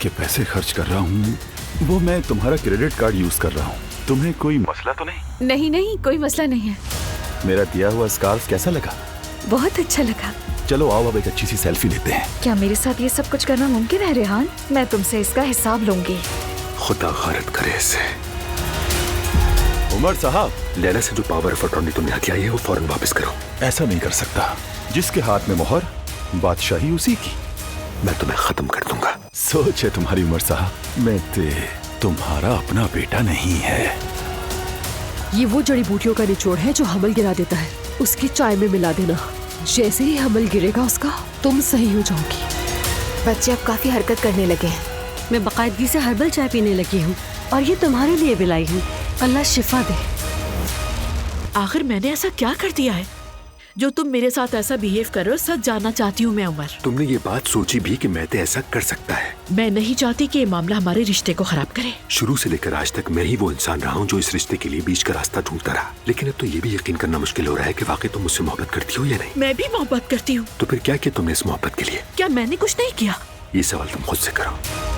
के पैसे खर्च कर रहा हूँ वो मैं तुम्हारा क्रेडिट कार्ड यूज कर रहा हूँ। तुम्हें कोई मसला तो नहीं? नहीं नहीं, कोई मसला नहीं है। मेरा दिया हुआ स्कार्फ कैसा लगा? बहुत अच्छा लगा। चलो आओ अब एक अच्छी सी सेल्फी लेते हैं। क्या मेरे साथ ये सब कुछ करना मुमकिन है रेहान? मैं तुमसे इसका हिसाब लूंगी। खुदा गारत करे इसे। उमर साहब, लैला से जो पावर ऑफ अटॉर्नी तुमने हथियाई है वो फौरन वापस करो। ऐसा नहीं कर सकता। जिसके हाथ में मोहर, बादशाही उसी की। मैं तुम्हें खत्म कर दूंगा। सोच है तुम्हारी उमर साहब, मैं तुम्हारा अपना बेटा नहीं है। ये वो जड़ी बूटियों का निचोड़ है जो हमल गिरा देता है। उसकी चाय में मिला देना। जैसे ही हमल गिरेगा उसका, तुम सही हो जाओगी। बच्चे अब काफी हरकत करने लगे हैं। मैं बाकायदगी से हर्बल चाय पीने लगी हूँ और ये तुम्हारे लिए भी लाई हूँ। अल्लाह शिफा दे। आखिर मैंने ऐसा क्या कर दिया है जो तुम मेरे साथ ऐसा बिहेव कर रहे हो? सच जानना चाहती हूँ मैं उमर। तुमने ये बात सोची भी कि मैं ऐसा कर सकता है? मैं नहीं चाहती कि ये मामला हमारे रिश्ते को खराब करे। शुरू से लेकर आज तक मैं ही वो इंसान रहा हूँ जो इस रिश्ते के लिए बीच का रास्ता ढूंढता रहा। लेकिन अब तो ये भी यकीन करना मुश्किल हो रहा है कि वाकई तुम मुझसे मोहब्बत करती हो या नहीं। मैं भी मोहब्बत करती हूँ। तो फिर क्या किया तुमने इस मोहब्बत के लिए? क्या मैंने कुछ नहीं किया? ये सवाल तुम खुद से करो।